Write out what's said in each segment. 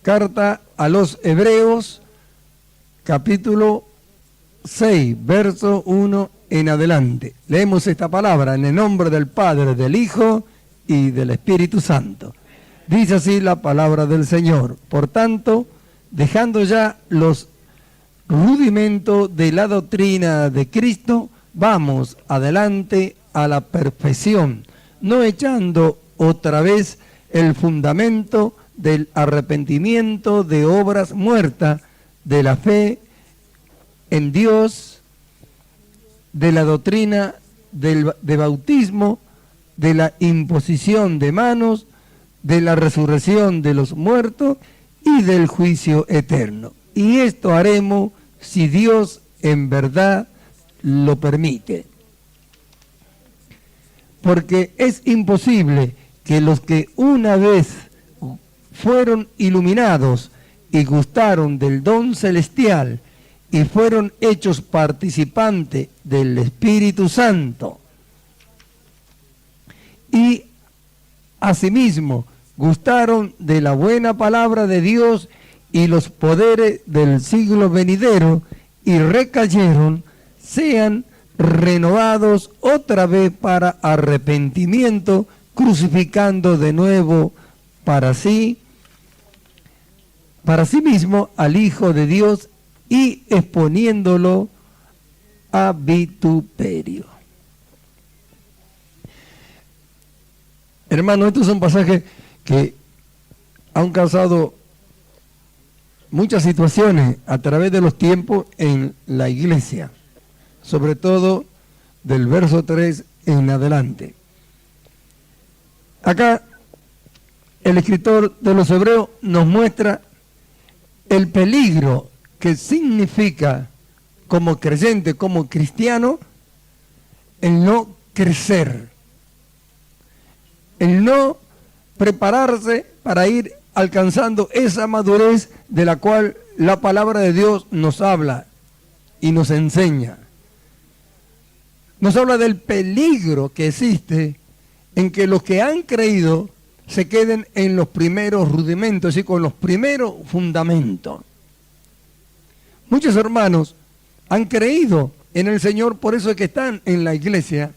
Carta a los Hebreos, capítulo 6, verso 1 en adelante. Leemos esta palabra en el nombre del Padre, del Hijo y del Espíritu Santo. Dice así la palabra del Señor. Por tanto, dejando ya los rudimentos de la doctrina de Cristo, vamos adelante a la perfección, no echando otra vez el fundamento del arrepentimiento de obras muertas, de la fe en Dios, de la doctrina de bautismo, de la imposición de manos, de la resurrección de los muertos y del juicio eterno. Y esto haremos si Dios en verdad lo permite. Porque es imposible que los que una vez fueron iluminados y gustaron del don celestial y fueron hechos participantes del Espíritu Santo y asimismo gustaron de la buena palabra de Dios y los poderes del siglo venidero y recayeron, sean renovados otra vez para arrepentimiento, crucificando de nuevo para sí mismo al Hijo de Dios y exponiéndolo a vituperio. Hermano, estos son pasajes que han causado muchas situaciones a través de los tiempos en la iglesia, sobre todo del verso 3 en adelante. Acá el escritor de los Hebreos nos muestra el peligro que significa como creyente, como cristiano, el no crecer, el no prepararse para ir alcanzando esa madurez de la cual la palabra de Dios nos habla y nos enseña. Nos habla del peligro que existe en que los que han creído se queden en los primeros rudimentos y con los primeros fundamentos. Muchos hermanos han creído en el Señor, por eso es que están en la iglesia,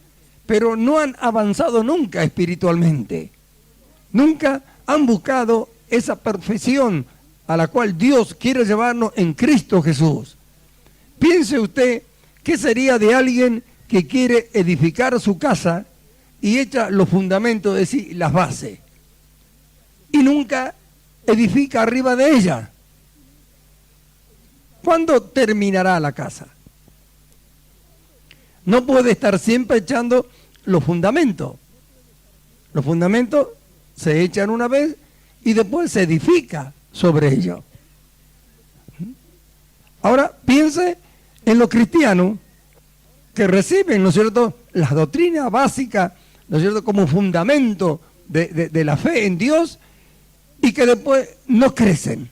pero no han avanzado nunca espiritualmente. Nunca han buscado esa perfección a la cual Dios quiere llevarnos en Cristo Jesús. Piense usted, ¿qué sería de alguien que quiere edificar su casa y echa los fundamentos, es decir, las bases, y nunca edifica arriba de ella? ¿Cuándo terminará la casa? No puede estar siempre echando los fundamentos. Los fundamentos se echan una vez y después se edifica sobre ello. Ahora piense en los cristianos que reciben, ¿no es cierto?, las doctrinas básicas, ¿no es cierto?, como fundamento de la fe en Dios, y que después no crecen.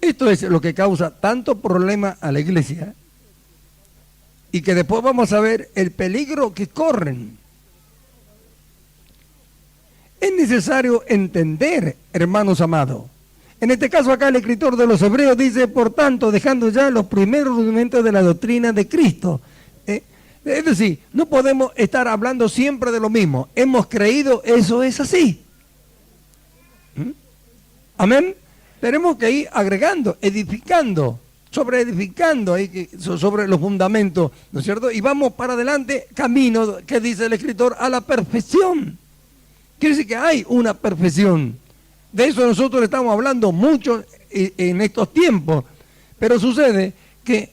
Esto es lo que causa tanto problema a la iglesia, y que después vamos a ver el peligro que corren. Es necesario entender, hermanos amados. En este caso acá el escritor de los Hebreos dice, por tanto, dejando ya los primeros rudimentos de la doctrina de Cristo. Es decir, no podemos estar hablando siempre de lo mismo. Hemos creído, eso es así. Amén. Tenemos que ir agregando, edificando, sobre los fundamentos, ¿no es cierto? Y vamos para adelante, camino, que dice el escritor, a la perfección. Quiere decir que hay una perfección. De eso nosotros estamos hablando mucho en estos tiempos, pero sucede que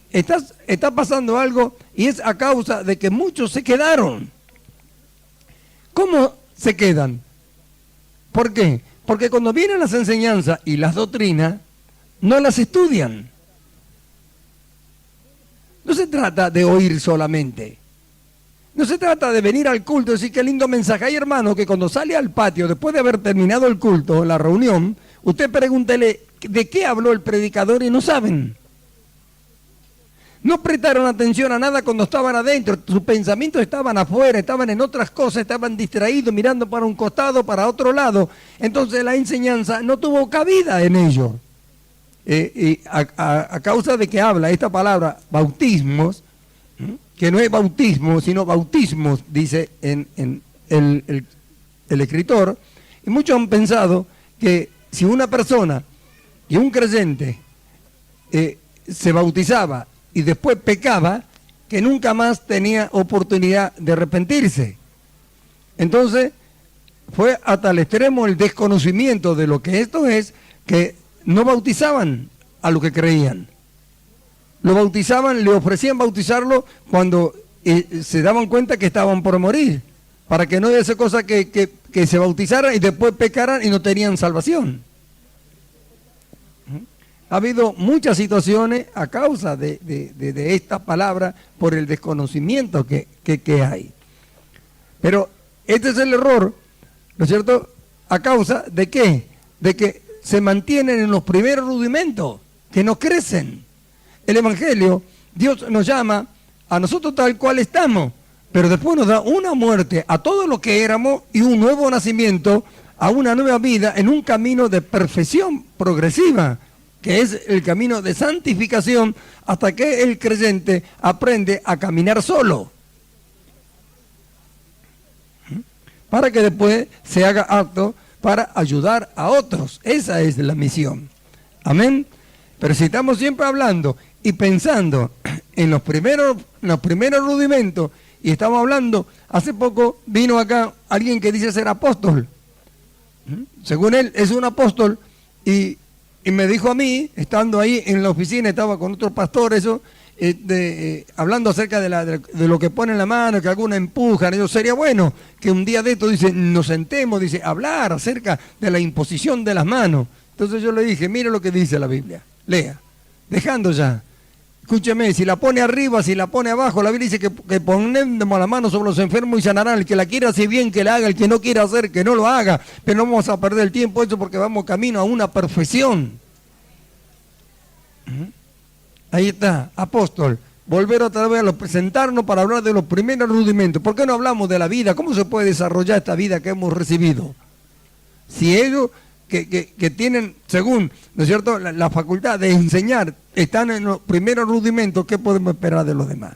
está pasando algo y es a causa de que muchos se quedaron. ¿Cómo se quedan? ¿Por qué? Porque cuando vienen las enseñanzas y las doctrinas, no las estudian. No se trata de oír solamente. No se trata de venir al culto y decir qué lindo mensaje. Hay hermanos que cuando sale al patio, después de haber terminado el culto, la reunión, usted pregúntele de qué habló el predicador y no saben. No prestaron atención a nada cuando estaban adentro, sus pensamientos estaban afuera, estaban en otras cosas, estaban distraídos, mirando para un costado, para otro lado. Entonces la enseñanza no tuvo cabida en ellos. Y a causa de que habla esta palabra, bautismos, que no es bautismo, sino bautismos, dice en el escritor, y muchos han pensado que si una persona y un creyente se bautizaba y después pecaba, que nunca más tenía oportunidad de arrepentirse. Entonces, fue hasta el extremo el desconocimiento de lo que esto es, que no bautizaban a los que creían. Lo bautizaban, le ofrecían bautizarlo cuando se daban cuenta que estaban por morir, para que no hubiese cosa que se bautizaran y después pecaran y no tenían salvación. Ha habido muchas situaciones a causa de esta palabra por el desconocimiento que hay. Pero este es el error, ¿no es cierto? ¿A causa de qué? De que se mantienen en los primeros rudimentos, que no crecen. El Evangelio, Dios nos llama a nosotros tal cual estamos, pero después nos da una muerte a todo lo que éramos y un nuevo nacimiento, a una nueva vida en un camino de perfección progresiva, que es el camino de santificación, hasta que el creyente aprende a caminar solo, para que después se haga apto para ayudar a otros. Esa es la misión. Amén. Pero si estamos siempre hablando y pensando en los primeros rudimentos, y estamos hablando, hace poco vino acá alguien que dice ser apóstol. Según él es un apóstol, y me dijo a mí, estando ahí en la oficina, estaba con otros pastores, hablando acerca de lo que pone en la mano, que algunos empujan. Yo, sería bueno que un día de esto, dice, nos sentemos, dice, hablar acerca de la imposición de las manos. Entonces yo le dije, mire lo que dice la Biblia, lea, dejando ya. Escúcheme, si la pone arriba, si la pone abajo, la Biblia dice que ponemos la mano sobre los enfermos y sanarán. El que la quiera hacer bien, que la haga; el que no quiera hacer, que no lo haga. Pero no vamos a perder el tiempo eso, porque vamos camino a una perfección. Ahí está, apóstol. Volver otra vez a presentarnos para hablar de los primeros rudimentos. ¿Por qué no hablamos de la vida? ¿Cómo se puede desarrollar esta vida que hemos recibido? Si ellos que tienen, según, ¿no es cierto?, la facultad de enseñar, están en los primeros rudimentos, ¿qué podemos esperar de los demás?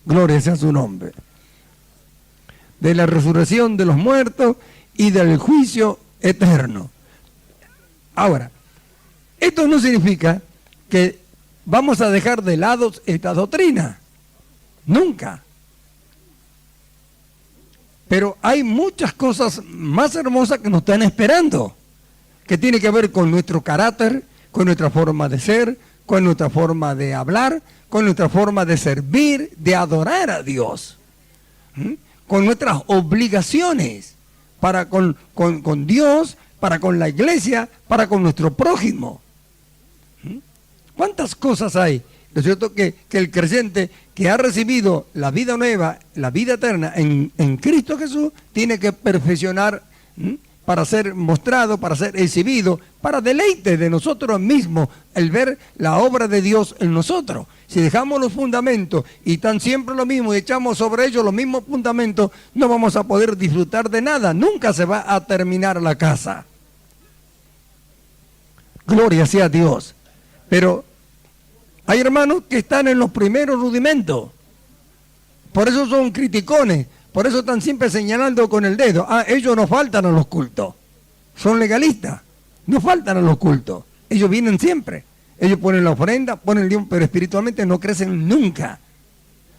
Gloria sea su nombre. De la resurrección de los muertos y del juicio eterno. Ahora, esto no significa que vamos a dejar de lado esta doctrina. Nunca. Pero hay muchas cosas más hermosas que nos están esperando, que tiene que ver con nuestro carácter, con nuestra forma de ser, con nuestra forma de hablar, con nuestra forma de servir, de adorar a Dios, con nuestras obligaciones para con Dios, para con la iglesia, para con nuestro prójimo. ¿Cuántas cosas hay? ¿No es cierto? Que el creyente que ha recibido la vida nueva, la vida eterna en Cristo Jesús, tiene que perfeccionar para ser mostrado, para ser exhibido, para deleite de nosotros mismos, el ver la obra de Dios en nosotros. Si dejamos los fundamentos y están siempre lo mismo y echamos sobre ellos los mismos fundamentos, no vamos a poder disfrutar de nada. Nunca se va a terminar la casa. Gloria sea a Dios. Pero hay hermanos que están en los primeros rudimentos. Por eso son criticones. Por eso están siempre señalando con el dedo. Ellos no faltan a los cultos. Son legalistas. No faltan a los cultos. Ellos vienen siempre. Ellos ponen la ofrenda, ponen el diezmo, pero espiritualmente no crecen nunca.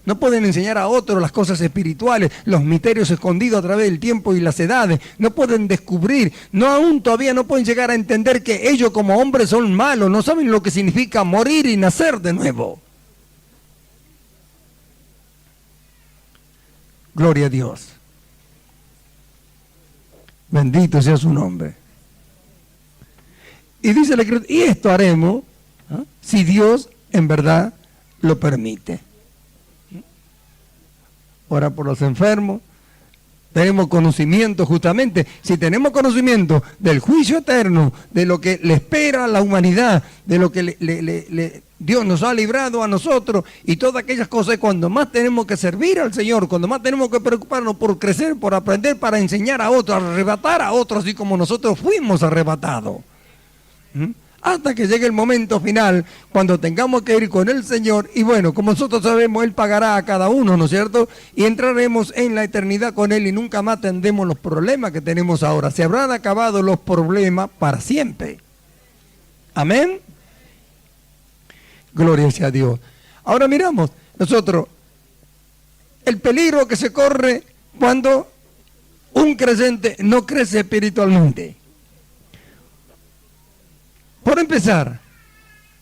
No pueden enseñar a otros las cosas espirituales, los misterios escondidos a través del tiempo y las edades. No pueden descubrir, aún todavía no pueden llegar a entender que ellos como hombres son malos. No saben lo que significa morir y nacer de nuevo. Gloria a Dios. Bendito sea su nombre. Y dice la Escritura, y esto haremos si Dios en verdad lo permite. Ora por los enfermos. Tenemos conocimiento, justamente, si tenemos conocimiento del juicio eterno, de lo que le espera a la humanidad, de lo que Dios nos ha librado a nosotros y todas aquellas cosas. Cuando más tenemos que servir al Señor, cuando más tenemos que preocuparnos por crecer, por aprender, para enseñar a otros, arrebatar a otros, así como nosotros fuimos arrebatados. Hasta que llegue el momento final, cuando tengamos que ir con el Señor, y bueno, como nosotros sabemos, Él pagará a cada uno, ¿no es cierto? Y entraremos en la eternidad con Él y nunca más tendremos los problemas que tenemos ahora. Se habrán acabado los problemas para siempre. Amén. Gloria sea a Dios. Ahora miramos nosotros el peligro que se corre cuando un creyente no crece espiritualmente. Por empezar,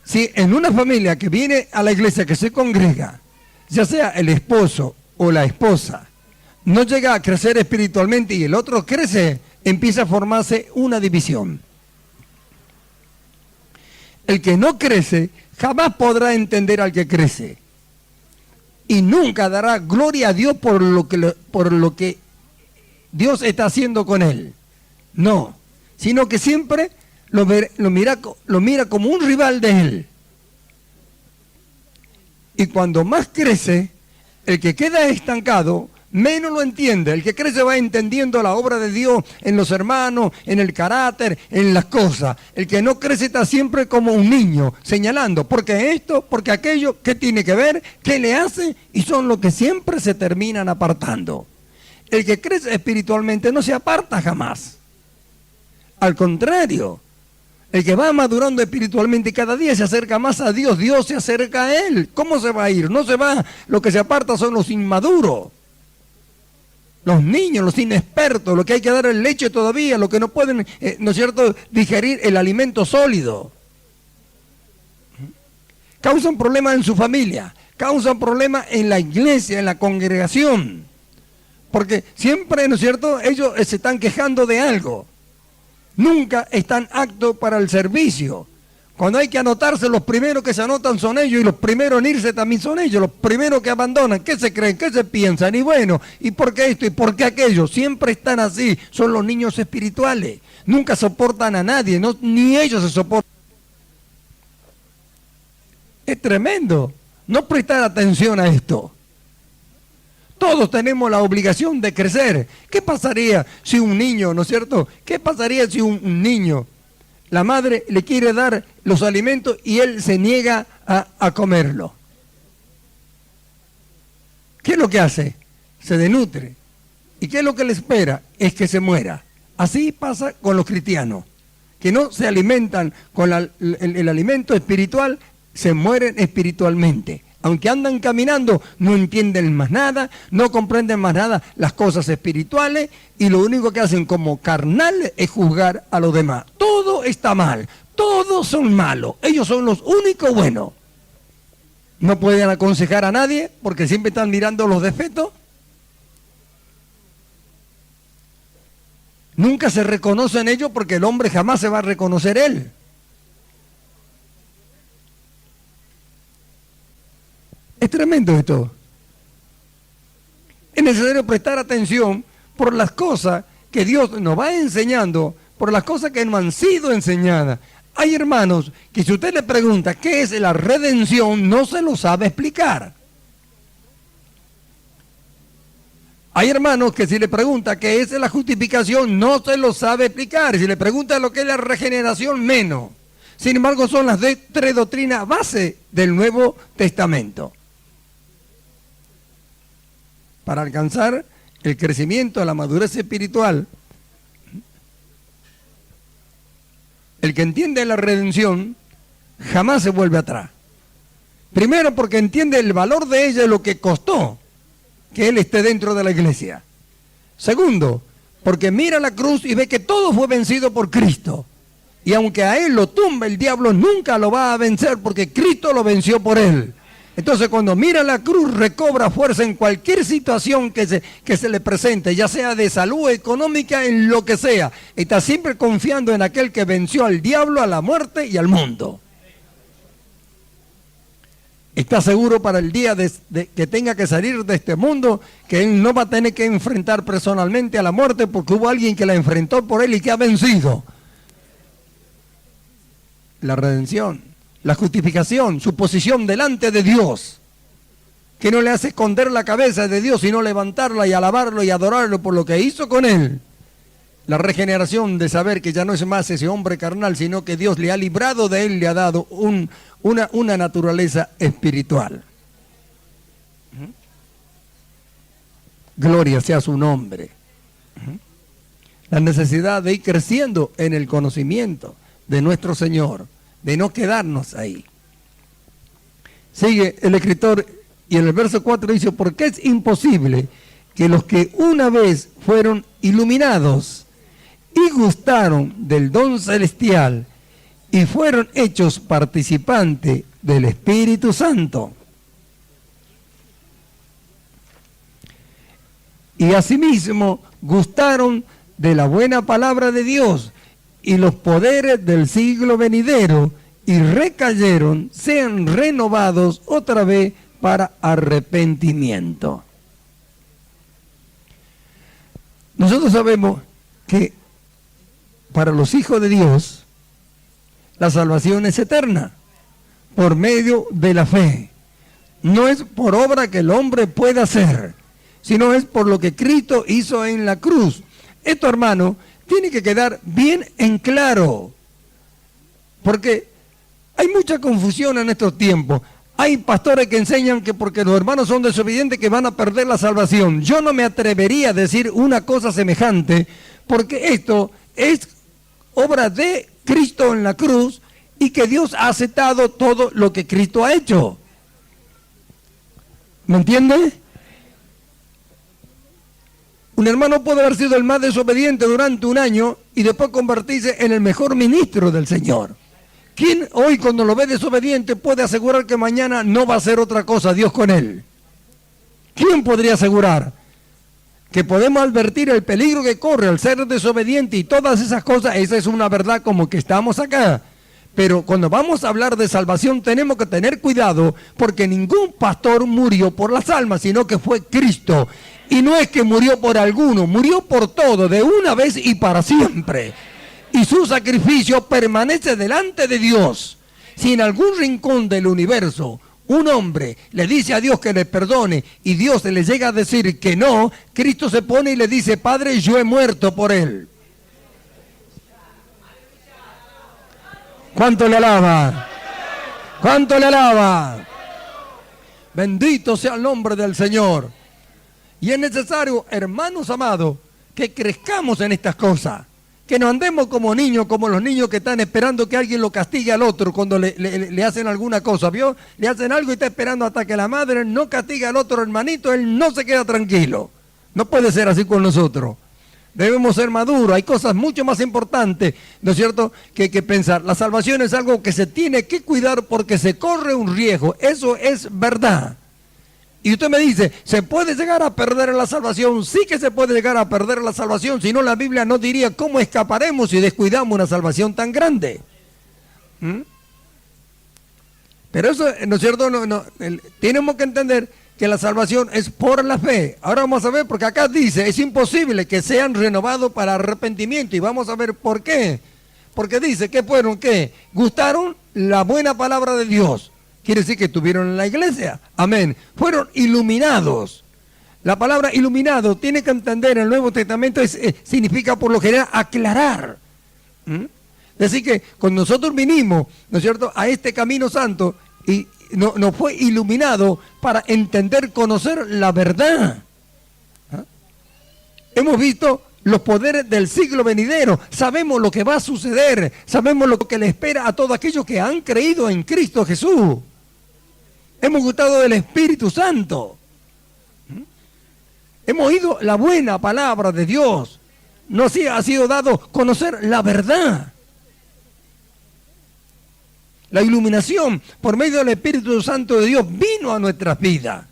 si en una familia que viene a la iglesia, que se congrega, ya sea el esposo o la esposa, no llega a crecer espiritualmente y el otro crece, empieza a formarse una división. El que no crece jamás podrá entender al que crece y nunca dará gloria a Dios por lo que Dios está haciendo con él. No, sino que siempre lo mira como un rival de él. Y cuando más crece, el que queda estancado menos lo entiende. El que crece va entendiendo la obra de Dios en los hermanos, en el carácter, en las cosas. El que no crece está siempre como un niño, señalando, porque esto, porque aquello, ¿qué tiene que ver? ¿Qué le hace? Y son los que siempre se terminan apartando. El que crece espiritualmente no se aparta jamás. Al contrario, el que va madurando espiritualmente cada día se acerca más a Dios, Dios se acerca a él. ¿Cómo se va a ir? No se va. Lo que se aparta son los inmaduros. Los niños, los inexpertos, los que hay que dar el leche todavía, los que no pueden, ¿no es cierto?, digerir el alimento sólido. Causan problemas en su familia, causan problemas en la iglesia, en la congregación. Porque siempre, ¿no es cierto?, ellos se están quejando de algo. Nunca están aptos para el servicio. Cuando hay que anotarse, los primeros que se anotan son ellos y los primeros en irse también son ellos, los primeros que abandonan. ¿Qué se creen? ¿Qué se piensan? Y bueno, ¿y por qué esto? ¿Y por qué aquello? Siempre están así, son los niños espirituales. Nunca soportan a nadie, no, ni ellos se soportan. Es tremendo no prestar atención a esto. Todos tenemos la obligación de crecer. ¿Qué pasaría si un niño, ¿no es cierto? ¿Qué pasaría si un niño, la madre le quiere dar los alimentos y él se niega a comerlo? ¿Qué es lo que hace? Se desnutre. ¿Y qué es lo que le espera? Es que se muera. Así pasa con los cristianos, que no se alimentan con el alimento espiritual, se mueren espiritualmente. Aunque andan caminando, no entienden más nada, no comprenden más nada las cosas espirituales y lo único que hacen como carnales es juzgar a los demás. Todo está mal, todos son malos, ellos son los únicos buenos. No pueden aconsejar a nadie porque siempre están mirando los defectos. Nunca se reconocen ellos porque el hombre jamás se va a reconocer él. Es tremendo esto. Es necesario prestar atención por las cosas que Dios nos va enseñando, por las cosas que no han sido enseñadas. Hay hermanos que si usted le pregunta qué es la redención, no se lo sabe explicar. Hay hermanos que si le pregunta qué es la justificación, no se lo sabe explicar. Si le pregunta lo que es la regeneración, menos. Sin embargo, son las tres doctrinas base del Nuevo Testamento. Para alcanzar el crecimiento, la madurez espiritual, el que entiende la redención jamás se vuelve atrás. Primero porque entiende el valor de ella y lo que costó que él esté dentro de la iglesia. Segundo, porque mira la cruz y ve que todo fue vencido por Cristo. Y aunque a él lo tumbe el diablo, nunca lo va a vencer porque Cristo lo venció por él. Entonces cuando mira la cruz recobra fuerza en cualquier situación que se le presente, ya sea de salud, económica, en lo que sea. Está siempre confiando en aquel que venció al diablo, a la muerte y al mundo. Está seguro para el día que tenga que salir de este mundo, que él no va a tener que enfrentar personalmente a la muerte porque hubo alguien que la enfrentó por él y que ha vencido. La redención. la justificación, su posición delante de Dios, que no le hace esconder la cabeza de Dios, sino levantarla y alabarlo y adorarlo por lo que hizo con él. La regeneración de saber que ya no es más ese hombre carnal, sino que Dios le ha librado de él, le ha dado una naturaleza espiritual. Gloria sea su nombre. La necesidad de ir creciendo en el conocimiento de nuestro Señor, de no quedarnos ahí. Sigue el escritor y en el verso 4 dice, porque es imposible que los que una vez fueron iluminados y gustaron del don celestial y fueron hechos participantes del Espíritu Santo, y asimismo gustaron de la buena palabra de Dios y los poderes del siglo venidero, y recayeron, sean renovados otra vez para arrepentimiento. Nosotros sabemos que para los hijos de Dios la salvación es eterna por medio de la fe. No es por obra que el hombre pueda hacer, sino es por lo que Cristo hizo en la cruz. Esto, hermano, tiene que quedar bien en claro, porque hay mucha confusión en estos tiempos. Hay pastores que enseñan que porque los hermanos son desobedientes que van a perder la salvación. Yo no me atrevería a decir una cosa semejante, porque esto es obra de Cristo en la cruz y que Dios ha aceptado todo lo que Cristo ha hecho. ¿Me entiende? Un hermano puede haber sido el más desobediente durante un año y después convertirse en el mejor ministro del Señor. ¿Quién hoy cuando lo ve desobediente puede asegurar que mañana no va a hacer otra cosa Dios con él? ¿Quién podría asegurar? Que podemos advertir el peligro que corre al ser desobediente y todas esas cosas, esa es una verdad como que estamos acá. Pero cuando vamos a hablar de salvación tenemos que tener cuidado, porque ningún pastor murió por las almas, sino que fue Cristo. Y no es que murió por alguno, murió por todo, de una vez y para siempre. Y su sacrificio permanece delante de Dios. Si en algún rincón del universo un hombre le dice a Dios que le perdone y Dios le llega a decir que no, Cristo se pone y le dice, Padre, yo he muerto por él. ¿Cuánto le alaba? ¿Cuánto le alaba? Bendito sea el nombre del Señor. Y es necesario, hermanos amados, que crezcamos en estas cosas. Que no andemos como niños, como los niños que están esperando que alguien lo castigue al otro cuando le hacen alguna cosa, ¿vio? Le hacen algo y está esperando hasta que la madre no castigue al otro hermanito, él no se queda tranquilo. No puede ser así con nosotros. Debemos ser maduros, hay cosas mucho más importantes, ¿no es cierto?, que pensar. La salvación es algo que se tiene que cuidar porque se corre un riesgo, eso es verdad. Y usted me dice, ¿se puede llegar a perder la salvación? Sí que se puede llegar a perder la salvación, si no la Biblia no diría cómo escaparemos si descuidamos una salvación tan grande. Pero eso, ¿no es cierto? Tenemos que entender que la salvación es por la fe. Ahora vamos a ver, porque acá dice, es imposible que sean renovados para arrepentimiento, y vamos a ver por qué. Porque dice que fueron, ¿qué? Gustaron la buena palabra de Dios. Quiere decir que estuvieron en la iglesia. Amén. Fueron iluminados. La palabra iluminado tiene que entender en el Nuevo Testamento significa por lo general aclarar. Decir que cuando nosotros vinimos, ¿no es cierto?, a este camino santo y nos fue iluminado para entender, conocer la verdad. Hemos visto los poderes del siglo venidero, sabemos lo que va a suceder, sabemos lo que le espera a todos aquellos que han creído en Cristo Jesús. Hemos gustado del Espíritu Santo. Hemos oído la buena palabra de Dios. Nos ha sido dado conocer la verdad. La iluminación por medio del Espíritu Santo de Dios vino a nuestras vidas.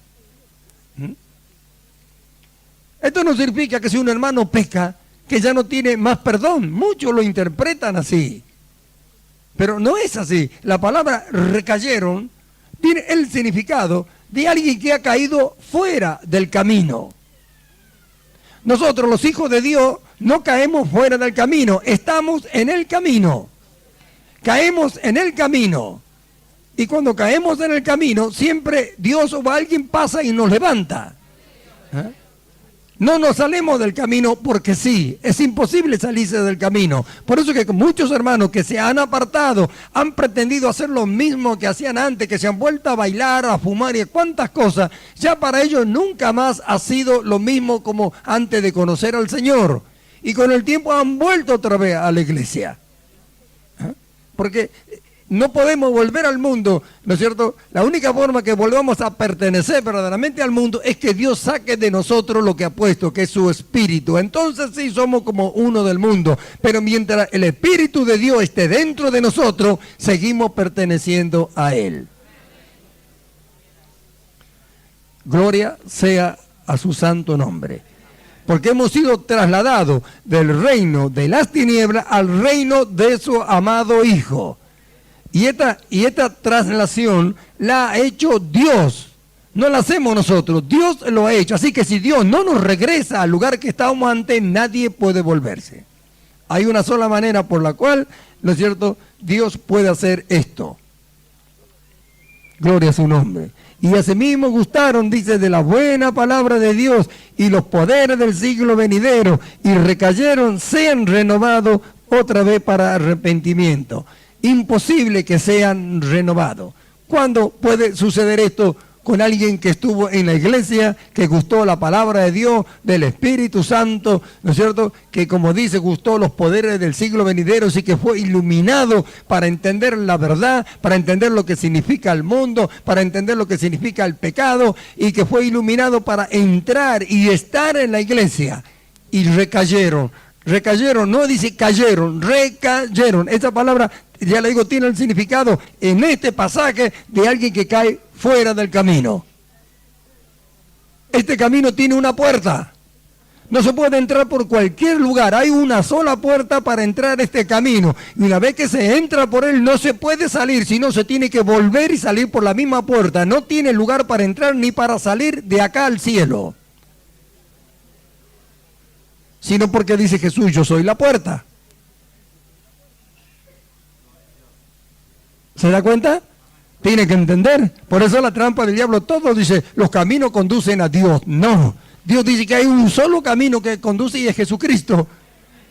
Esto no significa que si un hermano peca, que ya no tiene más perdón. Muchos lo interpretan así. Pero no es así. La palabra recayeron tiene el significado de alguien que ha caído fuera del camino. Nosotros, los hijos de Dios, no caemos fuera del camino, estamos en el camino. Caemos en el camino. Y cuando caemos en el camino, siempre Dios o alguien pasa y nos levanta. ¿Eh? No nos salimos del camino porque sí, es imposible salirse del camino. Por eso que muchos hermanos que se han apartado han pretendido hacer lo mismo que hacían antes, que se han vuelto a bailar, a fumar y a cuantas cosas. Ya para ellos nunca más ha sido lo mismo como antes de conocer al Señor. Y con el tiempo han vuelto otra vez a la iglesia. ¿Eh? Porque no podemos volver al mundo, ¿no es cierto? La única forma que volvamos a pertenecer verdaderamente al mundo es que Dios saque de nosotros lo que ha puesto, que es su espíritu. Entonces sí somos como uno del mundo, pero mientras el espíritu de Dios esté dentro de nosotros, seguimos perteneciendo a Él. Gloria sea a su santo nombre. Porque hemos sido trasladados del reino de las tinieblas al reino de su amado Hijo. Y esta traslación la ha hecho Dios, no la hacemos nosotros, Dios lo ha hecho. Así que si Dios no nos regresa al lugar que estábamos antes, nadie puede volverse. Hay una sola manera por la cual, ¿no es cierto?, Dios puede hacer esto. Gloria a su nombre. Y asimismo gustaron, dice, de la buena palabra de Dios y los poderes del siglo venidero, y recayeron, sean renovados otra vez para arrepentimiento. Imposible que sean renovados. ¿Cuándo puede suceder esto con alguien que estuvo en la iglesia, que gustó la palabra de Dios, del Espíritu Santo, ¿no es cierto?, que como dice, gustó los poderes del siglo venidero, y que fue iluminado para entender la verdad, para entender lo que significa el mundo, para entender lo que significa el pecado, y que fue iluminado para entrar y estar en la iglesia, y recayeron, no dice cayeron, recayeron. Esa palabra, ya le digo, tiene el significado en este pasaje de alguien que cae fuera del camino. Este camino tiene una puerta. No se puede entrar por cualquier lugar. Hay una sola puerta para entrar a este camino. Y una vez que se entra por él, no se puede salir, sino se tiene que volver y salir por la misma puerta. No tiene lugar para entrar ni para salir de acá al cielo. Sino porque dice Jesús, yo soy la puerta. ¿Se da cuenta? Tiene que entender. Por eso la trampa del diablo, todo dice, los caminos conducen a Dios. No, Dios dice que hay un solo camino que conduce y es Jesucristo.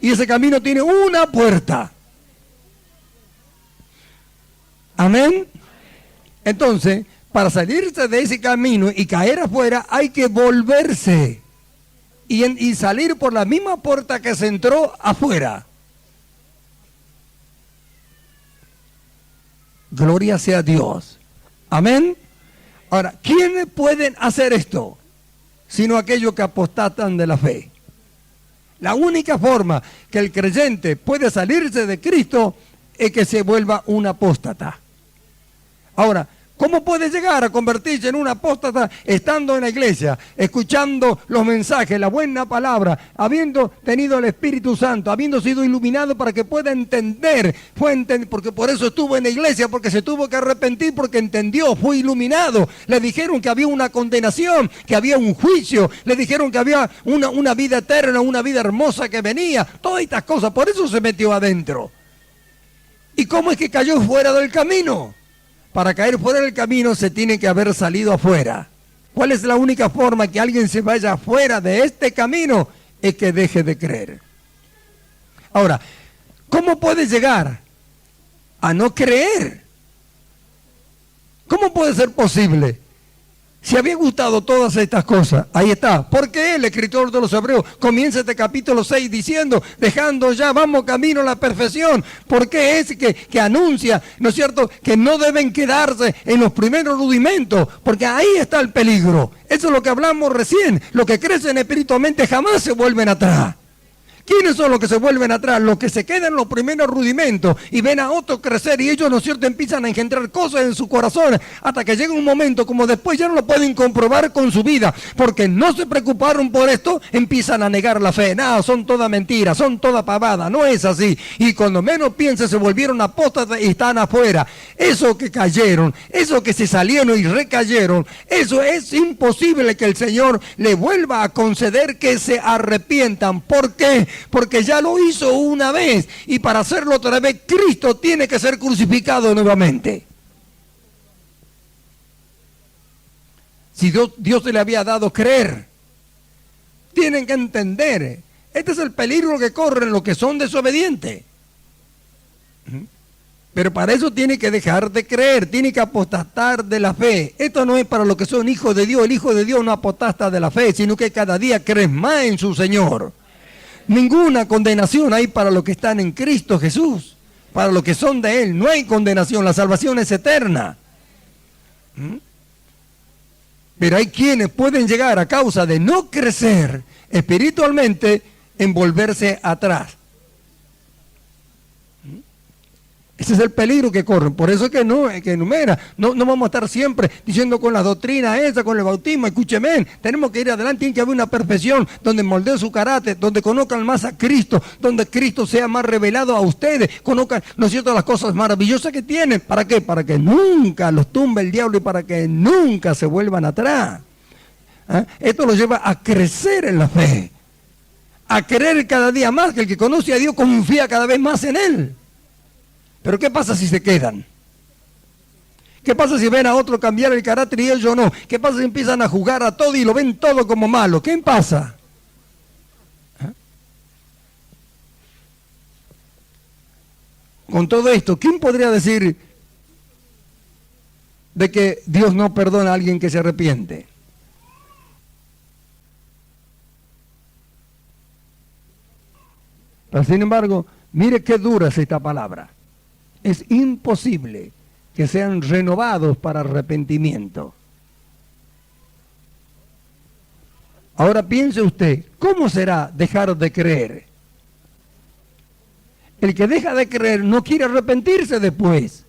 Y ese camino tiene una puerta. Amén. Entonces, para salirse de ese camino y caer afuera, hay que volverse. Y salir por la misma puerta que se entró afuera. Gloria sea a Dios. Amén. Ahora, ¿quiénes pueden hacer esto? Sino aquellos que apostatan de la fe. La única forma que el creyente puede salirse de Cristo es que se vuelva un apóstata. Ahora, ¿cómo puede llegar a convertirse en un apóstata estando en la iglesia, escuchando los mensajes, la buena palabra, habiendo tenido el Espíritu Santo, habiendo sido iluminado para que pueda entender? Porque por eso estuvo en la iglesia, porque se tuvo que arrepentir, porque entendió, fue iluminado. Le dijeron que había una condenación, que había un juicio, le dijeron que había una vida eterna, una vida hermosa que venía, todas estas cosas, por eso se metió adentro. ¿Y cómo es que cayó fuera del camino? Para caer fuera del camino se tiene que haber salido afuera. ¿Cuál es la única forma que alguien se vaya fuera de este camino? Es que deje de creer. Ahora, ¿cómo puede llegar a no creer? ¿Cómo puede ser posible? Si había gustado todas estas cosas, ahí está. ¿Por qué el escritor de los Hebreos comienza este capítulo 6 diciendo, dejando ya, vamos camino a la perfección? ¿Por qué es que anuncia, no es cierto, que no deben quedarse en los primeros rudimentos? Porque ahí está el peligro. Eso es lo que hablamos recién. Los que crecen espiritualmente jamás se vuelven atrás. ¿Quiénes son los que se vuelven atrás? Los que se quedan en los primeros rudimentos y ven a otros crecer y ellos, ¿no es cierto?, empiezan a engendrar cosas en su corazón hasta que llega un momento como después ya no lo pueden comprobar con su vida porque no se preocuparon por esto, empiezan a negar la fe. No, son todas mentiras, son toda pavada, no es así. Y cuando menos piensen se volvieron apóstatas y están afuera. Eso que cayeron, eso que se salieron y recayeron, eso es imposible que el Señor le vuelva a conceder que se arrepientan. ¿Por qué? Porque ya lo hizo una vez y para hacerlo otra vez Cristo tiene que ser crucificado nuevamente. Si Dios le había dado creer. Tienen que entender. Este es el peligro que corren los que son desobedientes. Pero para eso tiene que dejar de creer, tiene que apostatar de la fe. Esto no es para los que son hijos de Dios. El hijo de Dios no apostasta de la fe, sino que cada día crees más en su Señor. Ninguna condenación hay para los que están en Cristo Jesús. Para los que son de Él no hay condenación, la salvación es eterna. Pero hay quienes pueden llegar a causa de no crecer espiritualmente en volverse atrás. Ese es el peligro que corren. Por eso es que enumera. No vamos a estar siempre diciendo con la doctrina esa, con el bautismo. Escúcheme, tenemos que ir adelante. Tiene que haber una perfección donde moldee su carácter, donde conozcan más a Cristo, donde Cristo sea más revelado a ustedes. Conozcan, ¿no es cierto?, las cosas maravillosas que tienen. ¿Para qué? Para que nunca los tumbe el diablo y para que nunca se vuelvan atrás. Esto los lleva a crecer en la fe, a creer cada día más, que el que conoce a Dios confía cada vez más en Él. Pero ¿qué pasa si se quedan? ¿Qué pasa si ven a otro cambiar el carácter y ellos no? ¿Qué pasa si empiezan a jugar a todo y lo ven todo como malo? ¿Qué pasa? Con todo esto, ¿quién podría decir de que Dios no perdona a alguien que se arrepiente? Pero sin embargo, mire qué dura es esta palabra. Es imposible que sean renovados para arrepentimiento. Ahora piense usted, ¿cómo será dejar de creer? El que deja de creer no quiere arrepentirse después.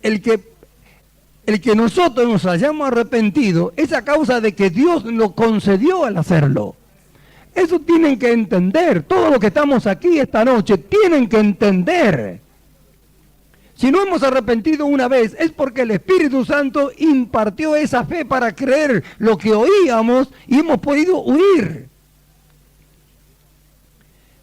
El que nosotros nos hayamos arrepentido es a causa de que Dios lo concedió al hacerlo. Eso tienen que entender. Todos los que estamos aquí esta noche tienen que entender. Si no hemos arrepentido una vez, es porque el Espíritu Santo impartió esa fe para creer lo que oíamos y hemos podido huir.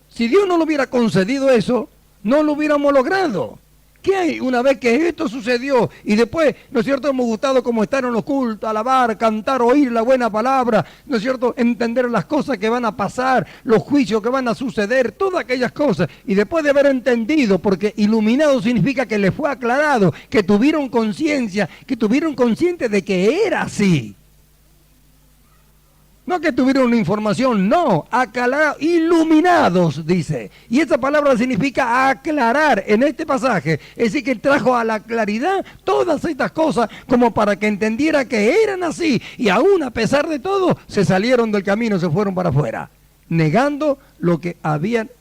Si Dios no lo hubiera concedido eso, no lo hubiéramos logrado. ¿Qué hay una vez que esto sucedió? Y después, ¿no es cierto?, hemos gustado como estar en los cultos, alabar, cantar, oír la buena palabra, ¿no es cierto?, entender las cosas que van a pasar, los juicios que van a suceder, todas aquellas cosas. Y después de haber entendido, porque iluminado significa que les fue aclarado, que tuvieron conciencia, que tuvieron consciente de que era así. No que tuvieron una información, no, aclarados, iluminados, dice. Y esa palabra significa aclarar en este pasaje. Es decir, que trajo a la claridad todas estas cosas como para que entendiera que eran así. Y aún a pesar de todo, se salieron del camino, se fueron para afuera, negando lo que habían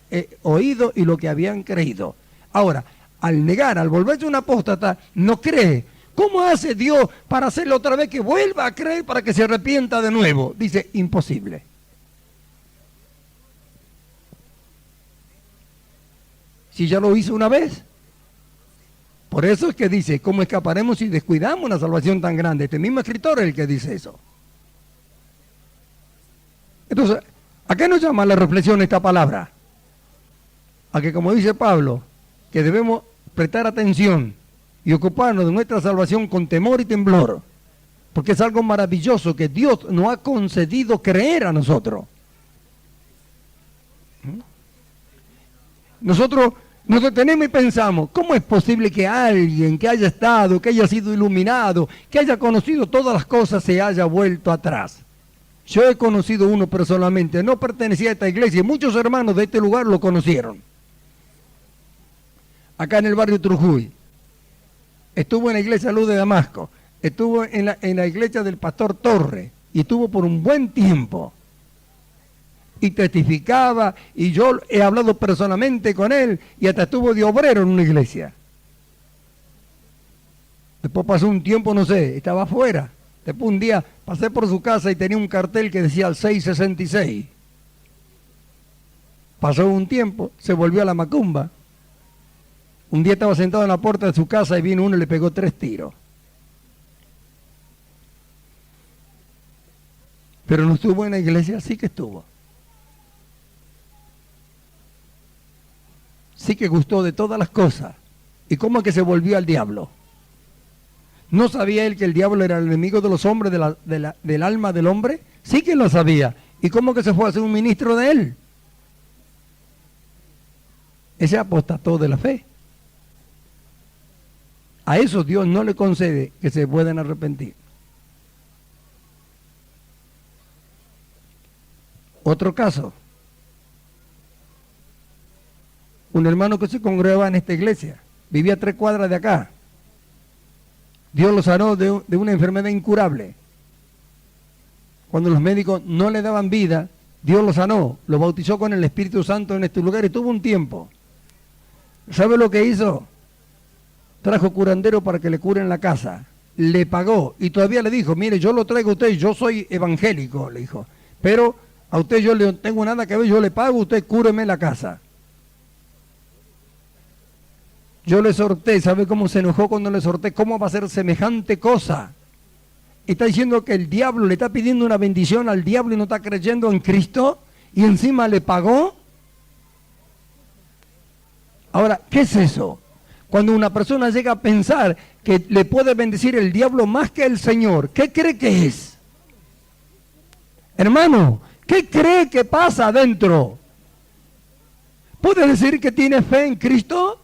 oído y lo que habían creído. Ahora, al negar, al volverse un apóstata, no cree. ¿Cómo hace Dios para hacerlo otra vez que vuelva a creer para que se arrepienta de nuevo? Dice, imposible. Si ya lo hizo una vez. Por eso es que dice, ¿cómo escaparemos si descuidamos una salvación tan grande? Este mismo escritor es el que dice eso. Entonces, ¿a qué nos llama la reflexión esta palabra? A que, como dice Pablo, que debemos prestar atención y ocuparnos de nuestra salvación con temor y temblor, porque es algo maravilloso que Dios nos ha concedido creer a nosotros. Nosotros nos detenemos y pensamos, ¿cómo es posible que alguien que haya estado, que haya sido iluminado, que haya conocido todas las cosas, se haya vuelto atrás? Yo he conocido uno personalmente, no pertenecía a esta iglesia, y muchos hermanos de este lugar lo conocieron. Acá en el barrio Trujuy. Estuvo en la iglesia Luz de Damasco, estuvo en la iglesia del pastor Torre, y estuvo por un buen tiempo. Y testificaba, y yo he hablado personalmente con él, y hasta estuvo de obrero en una iglesia. Después pasó un tiempo, no sé, estaba afuera. Después un día pasé por su casa y tenía un cartel que decía el 666. Pasó un tiempo, se volvió a la macumba. Un día estaba sentado en la puerta de su casa y vino uno y le pegó 3 tiros. Pero no estuvo en la iglesia, sí que estuvo. Sí que gustó de todas las cosas. ¿Y cómo es que se volvió al diablo? ¿No sabía él que el diablo era el enemigo de los hombres, del alma del hombre? Sí que lo sabía. ¿Y cómo que se fue a ser un ministro de él? Ese apostató de la fe. A eso Dios no le concede que se puedan arrepentir. Otro caso. Un hermano que se congregaba en esta iglesia, vivía a 3 cuadras de acá. Dios lo sanó de una enfermedad incurable. Cuando los médicos no le daban vida, Dios lo sanó, lo bautizó con el Espíritu Santo en este lugar y tuvo un tiempo. ¿Sabe lo que hizo? Trajo curandero para que le curen la casa. Le pagó y todavía le dijo, mire, yo lo traigo a usted, yo soy evangélico, le dijo. Pero a usted yo no tengo nada que ver, yo le pago, usted cúreme la casa. Yo le exhorté, ¿sabe cómo se enojó cuando le exhorté? ¿Cómo va a ser semejante cosa? Está diciendo que el diablo le está pidiendo una bendición al diablo y no está creyendo en Cristo y encima le pagó. Ahora, ¿qué es eso? Cuando una persona llega a pensar que le puede bendecir el diablo más que el Señor, ¿qué cree que es? Hermano, ¿qué cree que pasa adentro? ¿Puede decir que tiene fe en Cristo?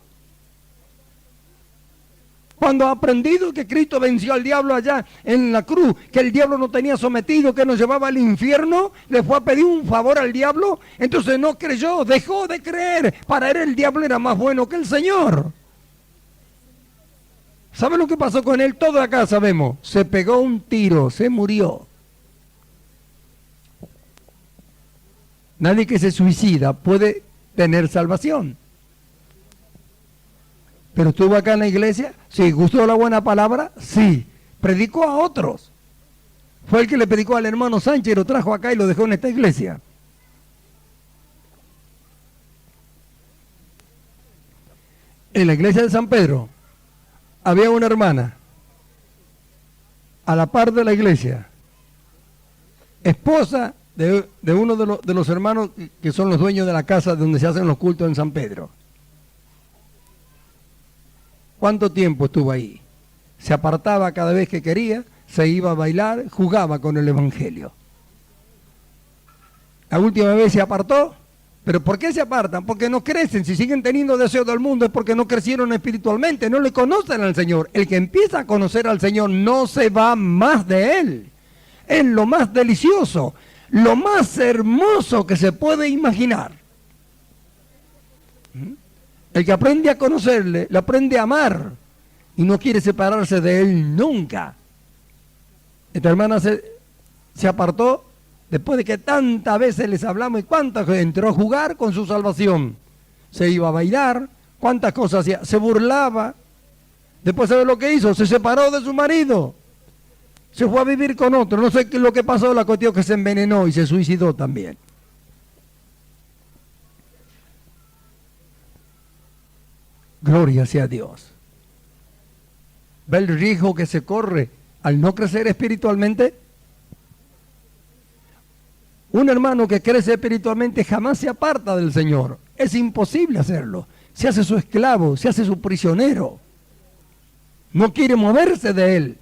Cuando ha aprendido que Cristo venció al diablo allá en la cruz, que el diablo no tenía sometido, que nos llevaba al infierno, le fue a pedir un favor al diablo, entonces no creyó, dejó de creer. Para él el diablo era más bueno que el Señor. ¿Sabe lo que pasó con él? Todo acá sabemos. Se pegó un tiro, se murió. Nadie que se suicida puede tener salvación. ¿Pero estuvo acá en la iglesia? Sí. ¿Gustó la buena palabra? Sí. ¿Predicó a otros? Fue el que le predicó al hermano Sánchez, lo trajo acá y lo dejó en esta iglesia. En la iglesia de San Pedro había una hermana a la par de la iglesia, esposa de uno de los hermanos que son los dueños de la casa donde se hacen los cultos en San Pedro. ¿Cuánto tiempo estuvo ahí? Se apartaba cada vez que quería, se iba a bailar, jugaba con el evangelio. La última vez se apartó. ¿Pero por qué se apartan? Porque no crecen. Si siguen teniendo deseo del mundo es porque no crecieron espiritualmente, no le conocen al Señor. El que empieza a conocer al Señor no se va más de Él. Es lo más delicioso, lo más hermoso que se puede imaginar. El que aprende a conocerle, le aprende a amar y no quiere separarse de Él nunca. Esta hermana se apartó después de que tantas veces les hablamos y cuántas veces entró a jugar con su salvación. Se iba a bailar, cuántas cosas hacía, se burlaba. Después, ¿sabe lo que hizo? Se separó de su marido. Se fue a vivir con otro. No sé qué es lo que pasó, la cuestión que se envenenó y se suicidó también. Gloria sea a Dios. ¿Ve el riesgo que se corre al no crecer espiritualmente? Un hermano que crece espiritualmente jamás se aparta del Señor. Es imposible hacerlo. Se hace su esclavo, se hace su prisionero. No quiere moverse de Él.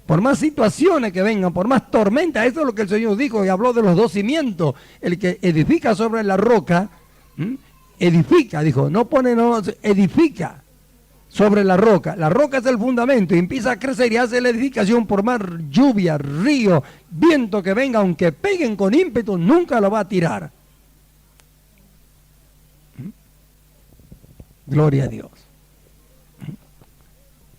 Por más situaciones que vengan, por más tormentas, eso es lo que el Señor dijo y habló de los 2 cimientos. El que edifica sobre la roca, edifica, dijo, no pone, no, edifica sobre la roca. La roca es el fundamento y empieza a crecer y hace la edificación por más lluvia, río, viento que venga, aunque peguen con ímpetu, nunca lo va a tirar. Gloria a Dios.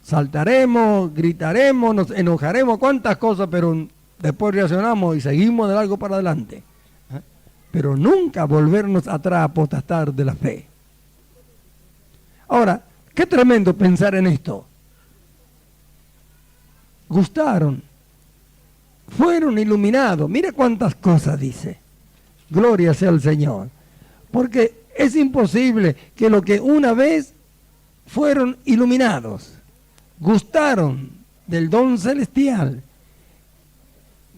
Saltaremos, gritaremos, nos enojaremos, cuántas cosas, pero después reaccionamos y seguimos de largo para adelante. Pero nunca volvernos atrás a apostatar de la fe. Ahora, qué tremendo pensar en esto. Gustaron, fueron iluminados. Mire cuántas cosas dice. Gloria sea al Señor. Porque es imposible que lo que una vez fueron iluminados, gustaron del don celestial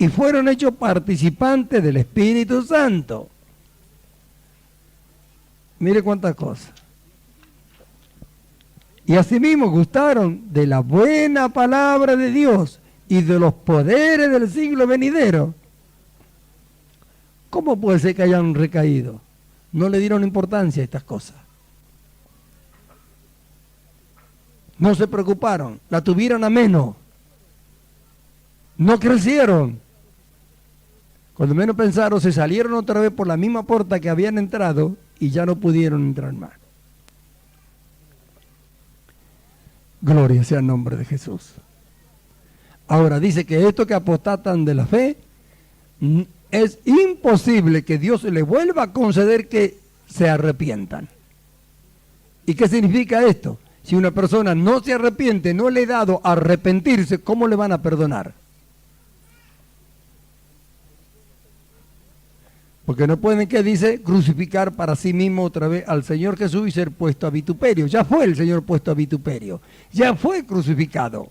y fueron hechos participantes del Espíritu Santo. Mire cuántas cosas. y asimismo gustaron de la buena palabra de Dios y de los poderes del siglo venidero. ¿Cómo puede ser que hayan recaído? No le dieron importancia a estas cosas. No se preocuparon, la tuvieron a menos. No crecieron. Cuando menos pensaron, se salieron otra vez por la misma puerta que habían entrado y ya no pudieron entrar más. Gloria sea el nombre de Jesús. Ahora dice que estos que apostatan de la fe, es imposible que Dios les vuelva a conceder que se arrepientan. ¿Y qué significa esto? Si una persona no se arrepiente, no le he dado a arrepentirse, ¿cómo le van a perdonar? Porque no pueden, ¿qué dice? Crucificar para sí mismo otra vez al Señor Jesús y ser puesto a vituperio. Ya fue el Señor puesto a vituperio. Ya fue crucificado.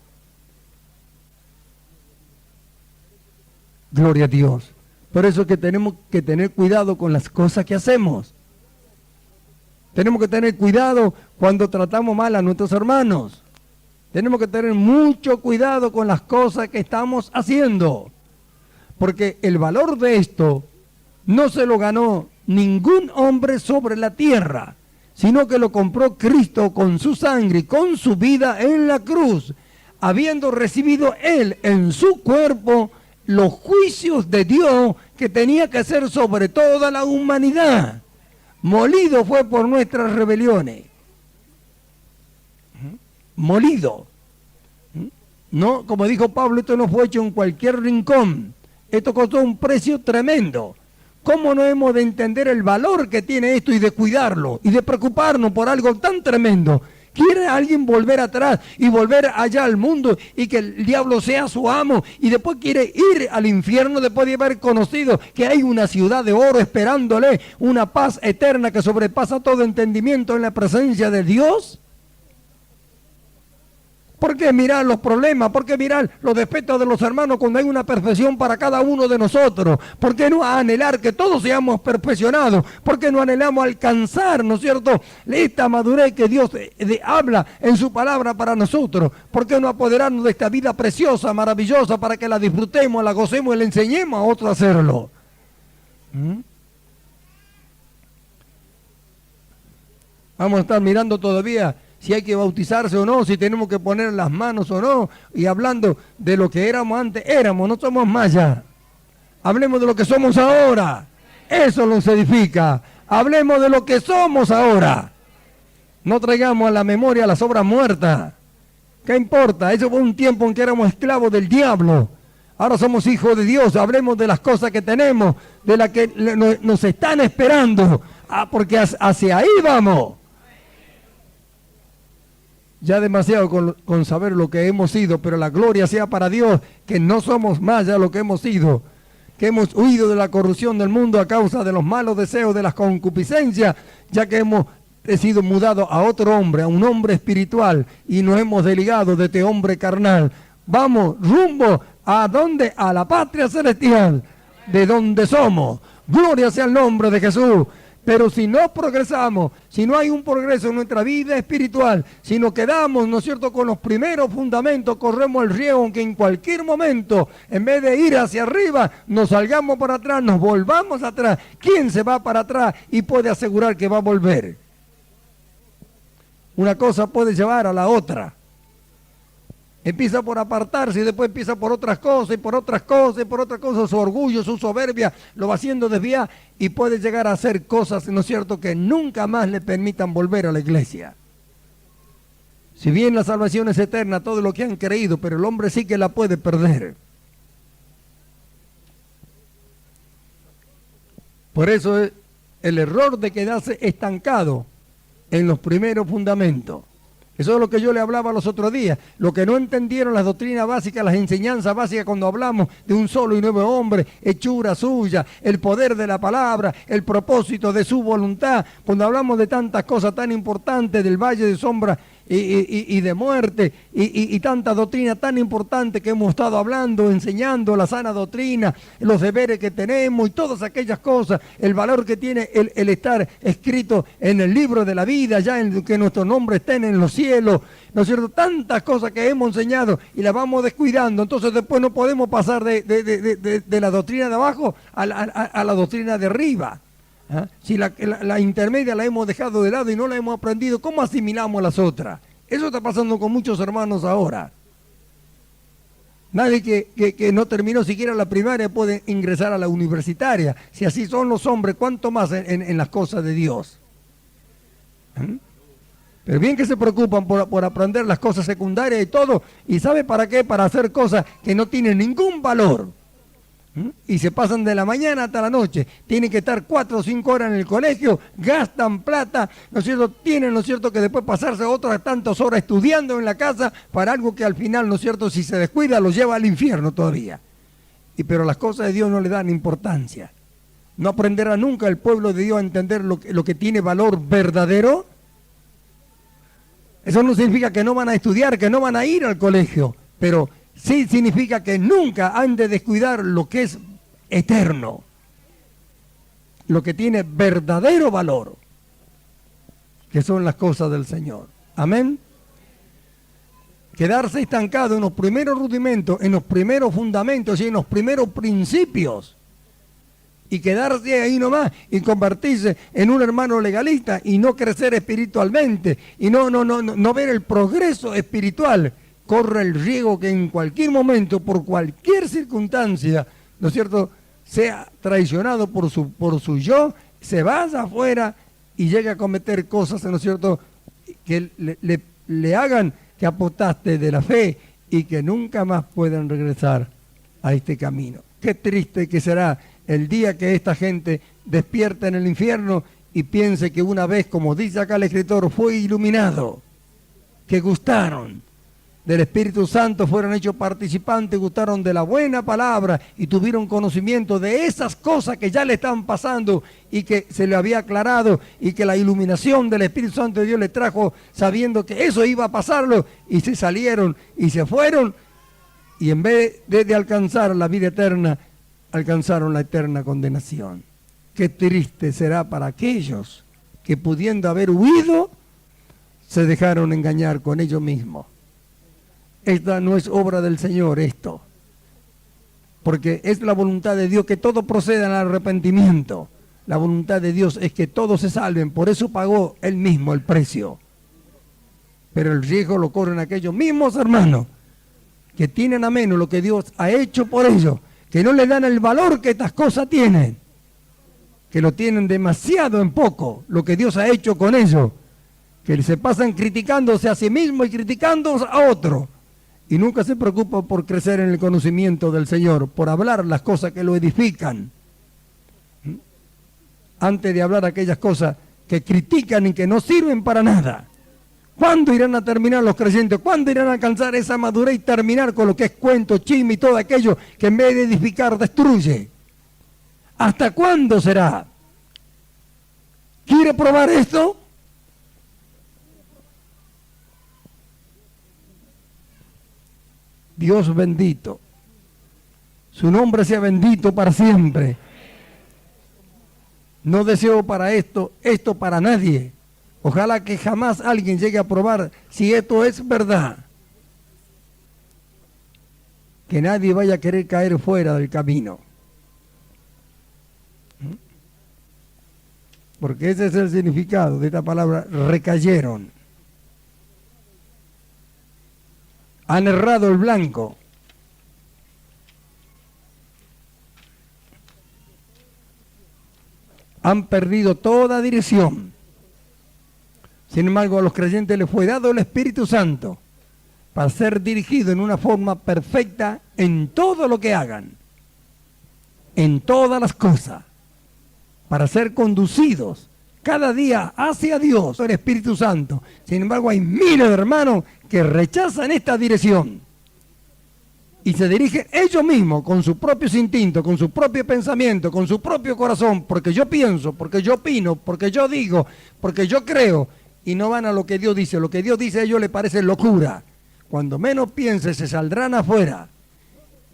Gloria a Dios. Por eso es que tenemos que tener cuidado con las cosas que hacemos. Tenemos que tener cuidado cuando tratamos mal a nuestros hermanos. Tenemos que tener mucho cuidado con las cosas que estamos haciendo. Porque el valor de esto no se lo ganó ningún hombre sobre la tierra, sino que lo compró Cristo con su sangre y con su vida en la cruz, habiendo recibido Él en su cuerpo los juicios de Dios que tenía que hacer sobre toda la humanidad. Molido fue por nuestras rebeliones. Molido. No, como dijo Pablo, esto no fue hecho en cualquier rincón. Esto costó un precio tremendo. ¿Cómo no hemos de entender el valor que tiene esto y de cuidarlo y de preocuparnos por algo tan tremendo? ¿Quiere alguien volver atrás y volver allá al mundo y que el diablo sea su amo y después quiere ir al infierno después de haber conocido que hay una ciudad de oro esperándole, una paz eterna que sobrepasa todo entendimiento en la presencia de Dios? ¿Por qué mirar los problemas? ¿Por qué mirar los defectos de los hermanos cuando hay una perfección para cada uno de nosotros? ¿Por qué no anhelar que todos seamos perfeccionados? ¿Por qué no anhelamos alcanzar, ¿no es cierto?, esta madurez que Dios habla en su palabra para nosotros? ¿Por qué no apoderarnos de esta vida preciosa, maravillosa, para que la disfrutemos, la gocemos y le enseñemos a otros a hacerlo? Vamos a estar mirando todavía si hay que bautizarse o no, si tenemos que poner las manos o no, y hablando de lo que éramos antes, no somos más ya. Hablemos de lo que somos ahora, eso nos edifica. Hablemos de lo que somos ahora. No traigamos a la memoria las obras muertas. ¿Qué importa? Eso fue un tiempo en que éramos esclavos del diablo. Ahora somos hijos de Dios. Hablemos de las cosas que tenemos, de las que nos están esperando, porque hacia ahí vamos. Ya demasiado con saber lo que hemos sido, pero la gloria sea para Dios, que no somos más ya lo que hemos sido, que hemos huido de la corrupción del mundo a causa de los malos deseos, de las concupiscencias, ya que hemos sido mudados a otro hombre, a un hombre espiritual, y nos hemos desligado de este hombre carnal. Vamos rumbo a ¿dónde? A la patria celestial, de donde somos. Gloria sea el nombre de Jesús. Pero si no progresamos, si no hay un progreso en nuestra vida espiritual, si nos quedamos, ¿no es cierto?, con los primeros fundamentos, corremos el riesgo que en cualquier momento, en vez de ir hacia arriba, nos salgamos para atrás, nos volvamos atrás. ¿Quién se va para atrás y puede asegurar que va a volver? Una cosa puede llevar a la otra. Empieza por apartarse y después empieza por otras cosas y por otras cosas y por otras cosas. Su orgullo, su soberbia lo va haciendo desviar y puede llegar a hacer cosas, ¿no es cierto?, que nunca más le permitan volver a la iglesia. Si bien la salvación es eterna, todo lo que han creído, pero el hombre sí que la puede perder. Por eso es el error de quedarse estancado en los primeros fundamentos. Eso es lo que yo le hablaba los otros días. Lo que no entendieron las doctrinas básicas, las enseñanzas básicas cuando hablamos de un solo y nuevo hombre, hechura suya, el poder de la palabra, el propósito de su voluntad. Cuando hablamos de tantas cosas tan importantes del valle de sombra y de muerte y tanta doctrina tan importante que hemos estado hablando, enseñando la sana doctrina, los deberes que tenemos y todas aquellas cosas, el valor que tiene el estar escrito en el libro de la vida, ya en que nuestros nombres estén en los cielos, ¿no es cierto? Tantas cosas que hemos enseñado y las vamos descuidando, entonces después no podemos pasar de la doctrina de abajo a la doctrina de arriba. ¿Ah? Si la intermedia la hemos dejado de lado y no la hemos aprendido, ¿cómo asimilamos las otras? Eso está pasando con muchos hermanos ahora. Nadie que no terminó siquiera la primaria puede ingresar a la universitaria. Si así son los hombres, ¿cuánto más en las cosas de Dios? ¿Eh? Pero bien que se preocupan por aprender las cosas secundarias y todo. ¿Y sabe para qué? Para hacer cosas que no tienen ningún valor. Y se pasan de la mañana hasta la noche, tienen que estar 4 o 5 horas en el colegio, gastan plata, ¿no es cierto? Tienen, ¿no es cierto?, que después pasarse otras tantas horas estudiando en la casa para algo que al final, ¿no es cierto?, si se descuida los lleva al infierno todavía. Pero las cosas de Dios no le dan importancia. No aprenderá nunca el pueblo de Dios a entender lo que tiene valor verdadero. Eso no significa que no van a estudiar, que no van a ir al colegio, pero sí significa que nunca han de descuidar lo que es eterno, lo que tiene verdadero valor, que son las cosas del Señor. Amén. Quedarse estancado en los primeros rudimentos, en los primeros fundamentos y en los primeros principios, y quedarse ahí nomás y convertirse en un hermano legalista y no crecer espiritualmente y no ver el progreso espiritual, corre el riesgo que en cualquier momento, por cualquier circunstancia, ¿no es cierto?, sea traicionado por su yo, se vaya afuera y llegue a cometer cosas, ¿no es cierto?, que le hagan que apostaste de la fe y que nunca más puedan regresar a este camino. Qué triste que será el día que esta gente despierta en el infierno y piense que una vez, como dice acá el escritor, fue iluminado, que gustaron del Espíritu Santo, fueron hechos participantes, gustaron de la buena palabra y tuvieron conocimiento de esas cosas que ya le estaban pasando y que se le había aclarado y que la iluminación del Espíritu Santo de Dios le trajo sabiendo que eso iba a pasarlo, y se salieron y se fueron, y en vez de alcanzar la vida eterna, alcanzaron la eterna condenación. Qué triste será para aquellos que, pudiendo haber huido, se dejaron engañar con ellos mismos. Esta no es obra del Señor, esto, porque es la voluntad de Dios que todo proceda al arrepentimiento. La voluntad de Dios es que todos se salven, por eso pagó Él mismo el precio. Pero el riesgo lo corren aquellos mismos hermanos que tienen a menos lo que Dios ha hecho por ellos, que no le dan el valor que estas cosas tienen, que lo tienen demasiado en poco, lo que Dios ha hecho con ellos, que se pasan criticándose a sí mismos y criticando a otro, y nunca se preocupan por crecer en el conocimiento del Señor, por hablar las cosas que lo edifican, antes de hablar aquellas cosas que critican y que no sirven para nada. ¿Cuándo irán a terminar los creyentes? ¿Cuándo irán a alcanzar esa madurez y terminar con lo que es cuento, chisme y todo aquello que en vez de edificar destruye? ¿Hasta cuándo será? ¿Quiere probar esto? Dios bendito, su nombre sea bendito para siempre. No deseo para esto para nadie. Ojalá que jamás alguien llegue a probar si esto es verdad. Que nadie vaya a querer caer fuera del camino. Porque ese es el significado de esta palabra, recayeron. Han errado el blanco. Han perdido toda dirección. Sin embargo, a los creyentes les fue dado el Espíritu Santo para ser dirigido en una forma perfecta en todo lo que hagan, en todas las cosas, para ser conducidos cada día hacia Dios, el Espíritu Santo. Sin embargo, hay miles de hermanos que rechazan esta dirección y se dirigen ellos mismos con sus propios instintos, con su propio pensamiento, con su propio corazón, porque yo pienso, porque yo opino, porque yo digo, porque yo creo, y no van a lo que Dios dice. Lo que Dios dice a ellos les parece locura. Cuando menos piensen, se saldrán afuera.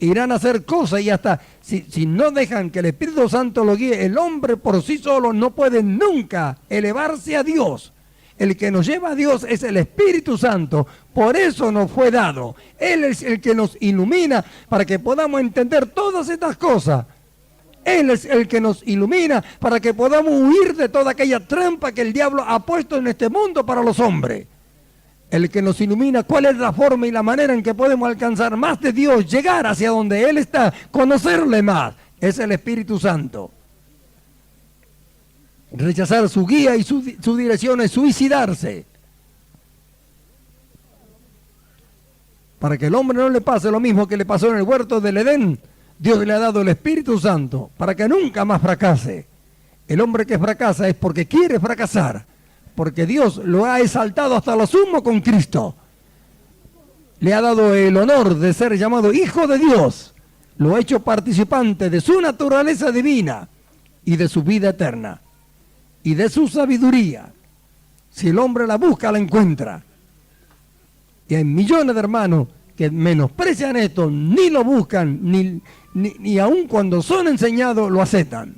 Irán a hacer cosas y hasta si no dejan que el Espíritu Santo lo guíe, el hombre por sí solo no puede nunca elevarse a Dios. El que nos lleva a Dios es el Espíritu Santo, por eso nos fue dado. Él es el que nos ilumina para que podamos entender todas estas cosas. Él es el que nos ilumina para que podamos huir de toda aquella trampa que el diablo ha puesto en este mundo para los hombres. El que nos ilumina cuál es la forma y la manera en que podemos alcanzar más de Dios, llegar hacia donde Él está, conocerle más, es el Espíritu Santo. Rechazar su guía y su dirección es suicidarse. Para que el hombre no le pase lo mismo que le pasó en el huerto del Edén, Dios le ha dado el Espíritu Santo para que nunca más fracase. El hombre que fracasa es porque quiere fracasar, porque Dios lo ha exaltado hasta lo sumo con Cristo. Le ha dado el honor de ser llamado Hijo de Dios. Lo ha hecho participante de su naturaleza divina y de su vida eterna y de su sabiduría. Si el hombre la busca, la encuentra. Y hay millones de hermanos que menosprecian esto, ni lo buscan, ni aun cuando son enseñados lo aceptan.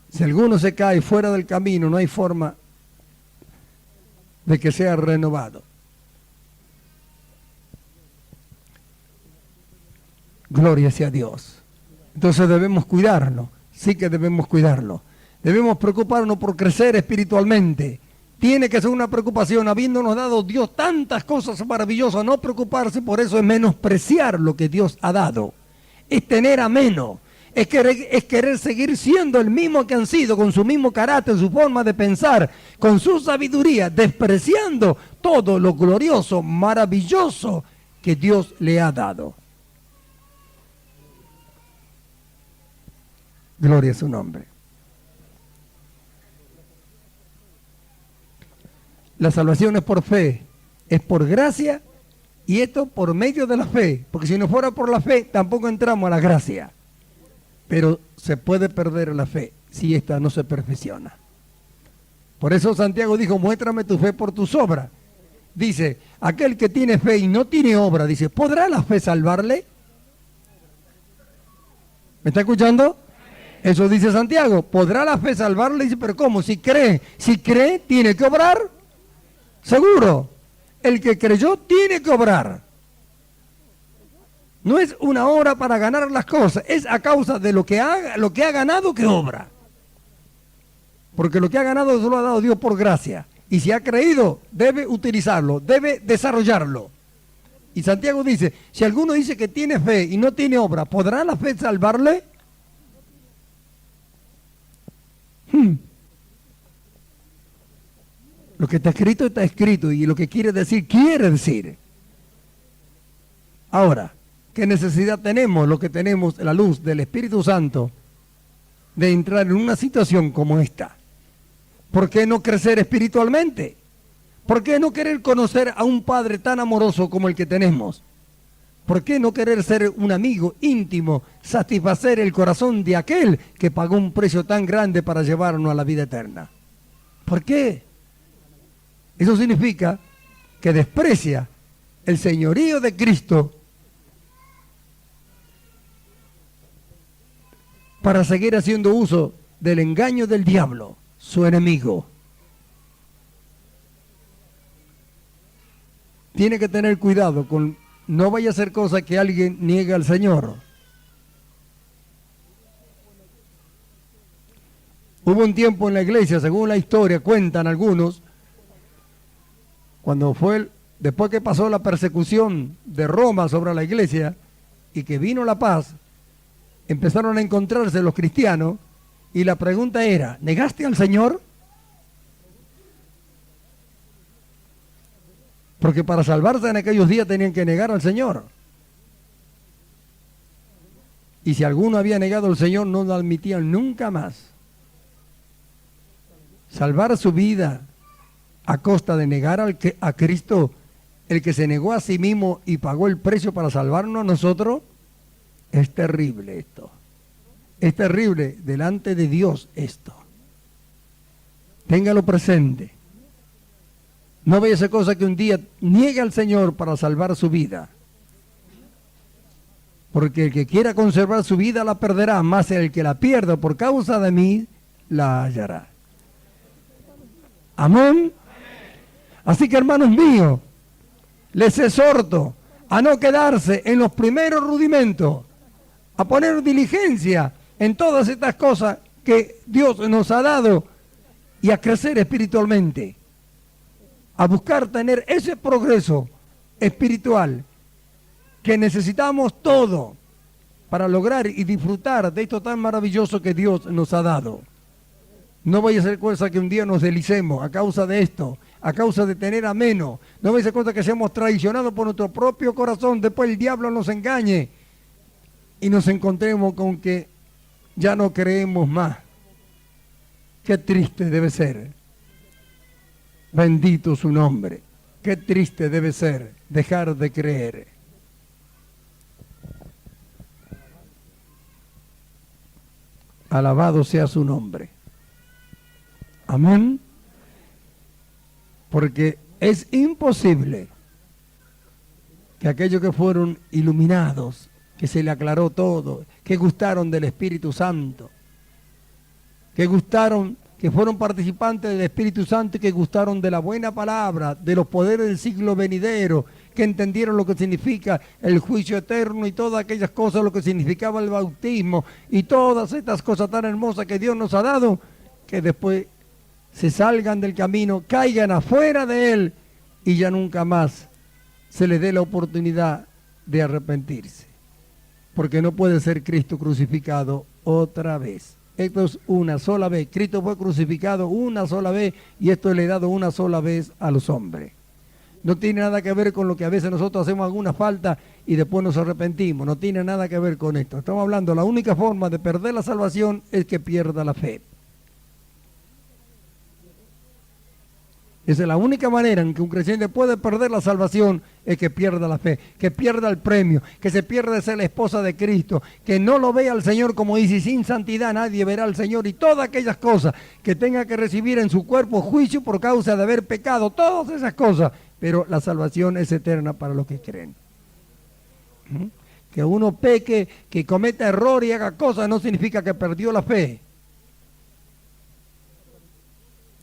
Si alguno se cae fuera del camino, no hay forma de que sea renovado. Gloria sea a Dios. Entonces debemos cuidarlo, sí que debemos cuidarlo. Debemos preocuparnos por crecer espiritualmente. Tiene que ser una preocupación, habiéndonos dado Dios tantas cosas maravillosas. No preocuparse por eso es menospreciar lo que Dios ha dado. Es tener a menos. Es querer seguir siendo el mismo que han sido, con su mismo carácter, su forma de pensar, con su sabiduría, despreciando todo lo glorioso, maravilloso que Dios le ha dado. Gloria a su nombre. La salvación es por fe, es por gracia, y esto por medio de la fe, porque si no fuera por la fe, tampoco entramos a la gracia. Pero se puede perder la fe si ésta no se perfecciona. Por eso Santiago dijo, muéstrame tu fe por tus obras. Dice, aquel que tiene fe y no tiene obra, dice, ¿podrá la fe salvarle? ¿Me está escuchando? Eso dice Santiago, ¿podrá la fe salvarle? Dice, pero ¿cómo? Si cree, tiene que obrar. Seguro, el que creyó tiene que obrar. No es una obra para ganar las cosas, es a causa de lo que ha ganado que obra. Porque lo que ha ganado se lo ha dado Dios por gracia. Y si ha creído, debe utilizarlo, debe desarrollarlo. Y Santiago dice, si alguno dice que tiene fe y no tiene obra, ¿podrá la fe salvarle? Lo que está escrito, y lo que quiere decir. Ahora, ¿qué necesidad tenemos, lo que tenemos, la luz del Espíritu Santo, de entrar en una situación como esta? ¿Por qué no crecer espiritualmente? ¿Por qué no querer conocer a un Padre tan amoroso como el que tenemos? ¿Por qué no querer ser un amigo íntimo, satisfacer el corazón de aquel que pagó un precio tan grande para llevarnos a la vida eterna? ¿Por qué? Eso significa que desprecia el señorío de Cristo para seguir haciendo uso del engaño del diablo, su enemigo. Tiene que tener cuidado con no vaya a ser cosa que alguien niegue al Señor. Hubo un tiempo en la iglesia, según la historia, cuentan algunos, después que pasó la persecución de Roma sobre la iglesia y que vino la paz, empezaron a encontrarse los cristianos y la pregunta era, ¿negaste al Señor? Porque para salvarse en aquellos días tenían que negar al Señor. Y si alguno había negado al Señor, no lo admitían nunca más. Salvar su vida a costa de negar a Cristo, el que se negó a sí mismo y pagó el precio para salvarnos a nosotros, es terrible esto. Es terrible delante de Dios esto. Téngalo presente. No vaya a ser cosa que un día niegue al Señor para salvar su vida. Porque el que quiera conservar su vida la perderá, más el que la pierda por causa de mí la hallará. Amén. Así que, hermanos míos, les exhorto a no quedarse en los primeros rudimentos, a poner diligencia en todas estas cosas que Dios nos ha dado y a crecer espiritualmente, a buscar tener ese progreso espiritual que necesitamos todo para lograr y disfrutar de esto tan maravilloso que Dios nos ha dado. No vaya a ser cosa que un día nos deslicemos a causa de esto, a causa de tener a menos. No vaya a ser cosa que seamos traicionados por nuestro propio corazón, después el diablo nos engañe y nos encontremos con que ya no creemos más. Qué triste debe ser. Bendito su nombre. Qué triste debe ser dejar de creer. Alabado sea su nombre. Amén. Porque es imposible que aquellos que fueron iluminados, que se le aclaró todo, que gustaron del Espíritu Santo, que gustaron, que fueron participantes del Espíritu Santo y que gustaron de la buena palabra, de los poderes del siglo venidero, que entendieron lo que significa el juicio eterno y todas aquellas cosas, lo que significaba el bautismo y todas estas cosas tan hermosas que Dios nos ha dado, que después se salgan del camino, caigan afuera de él y ya nunca más se les dé la oportunidad de arrepentirse. Porque no puede ser Cristo crucificado otra vez. Esto es una sola vez. Cristo fue crucificado una sola vez y esto le he dado una sola vez a los hombres. No tiene nada que ver con lo que a veces nosotros hacemos alguna falta y después nos arrepentimos. No tiene nada que ver con esto. Estamos hablando, la única forma de perder la salvación es que pierda la fe. Esa es la única manera en que un creyente puede perder la salvación, es que pierda la fe, que pierda el premio, que se pierda de ser la esposa de Cristo, que no lo vea al Señor como dice, sin santidad nadie verá al Señor, y todas aquellas cosas, que tenga que recibir en su cuerpo juicio por causa de haber pecado, todas esas cosas, pero la salvación es eterna para los que creen. Que uno peque, que cometa error y haga cosas no significa que perdió la fe.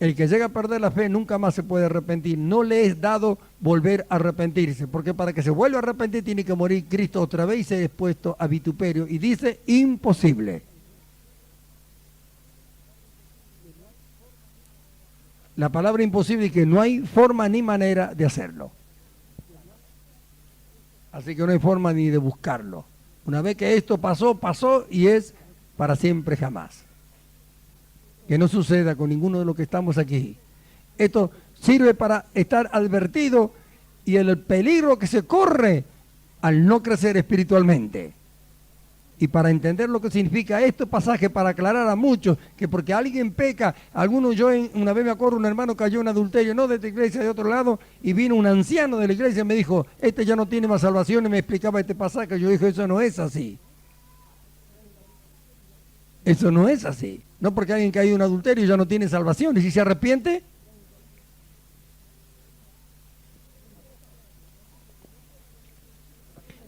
El que llega a perder la fe nunca más se puede arrepentir. No le es dado volver a arrepentirse, porque para que se vuelva a arrepentir tiene que morir Cristo otra vez y ser expuesto a vituperio. Y dice, imposible. La palabra imposible es que no hay forma ni manera de hacerlo. Así que no hay forma ni de buscarlo. Una vez que esto pasó, pasó y es para siempre jamás. Que no suceda con ninguno de los que estamos aquí. Esto sirve para estar advertido y el peligro que se corre al no crecer espiritualmente. Y para entender lo que significa este pasaje, para aclarar a muchos que porque alguien peca, una vez me acuerdo, un hermano cayó en adulterio, no de esta iglesia, de otro lado, y vino un anciano de la iglesia y me dijo, este ya no tiene más salvación, y me explicaba este pasaje. Yo dije, eso no es así. Eso no es así. No porque alguien cayó en adulterio ya no tiene salvación. ¿Y si se arrepiente?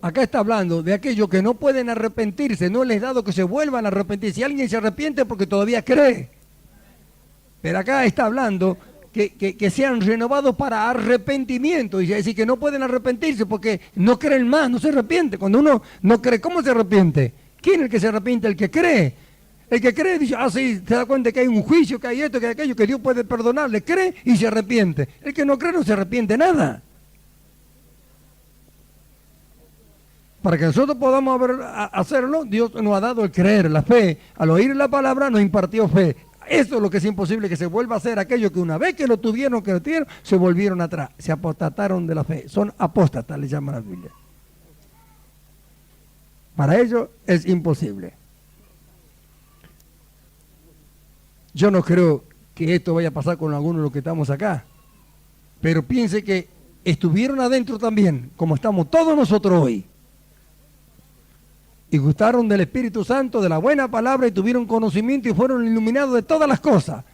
Acá está hablando de aquellos que no pueden arrepentirse. No les he dado que se vuelvan a arrepentir. Si alguien se arrepiente es porque todavía cree. Pero acá está hablando que sean renovados para arrepentimiento. Y es decir, que no pueden arrepentirse porque no creen más, no se arrepiente. Cuando uno no cree, ¿cómo se arrepiente? ¿Quién es el que se arrepiente? El que cree. El que cree dice, sí, se da cuenta que hay un juicio, que hay esto, que hay aquello, que Dios puede perdonarle, cree y se arrepiente. El que no cree no se arrepiente nada. Para que nosotros podamos hacerlo, Dios nos ha dado el creer, la fe. Al oír la palabra nos impartió fe. Eso es lo que es imposible que se vuelva a hacer. Aquellos que una vez que lo tuvieron, se volvieron atrás, se apostataron de la fe. Son apóstatas, le llama la Biblia. Para ellos es imposible. Yo no creo que esto vaya a pasar con algunos de los que estamos acá, pero piense que estuvieron adentro también, como estamos todos nosotros hoy, y gustaron del Espíritu Santo, de la buena palabra, y tuvieron conocimiento y fueron iluminados de todas las cosas.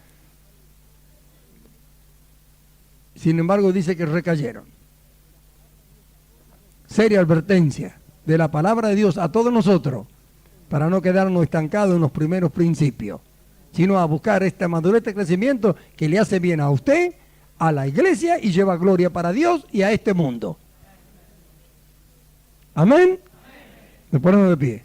Sin embargo, dice que recayeron. Seria advertencia de la palabra de Dios a todos nosotros, para no quedarnos estancados en los primeros principios, sino a buscar esta madurez, este crecimiento que le hace bien a usted, a la iglesia y lleva gloria para Dios y a este mundo. Amén. Nos ponemos de pie.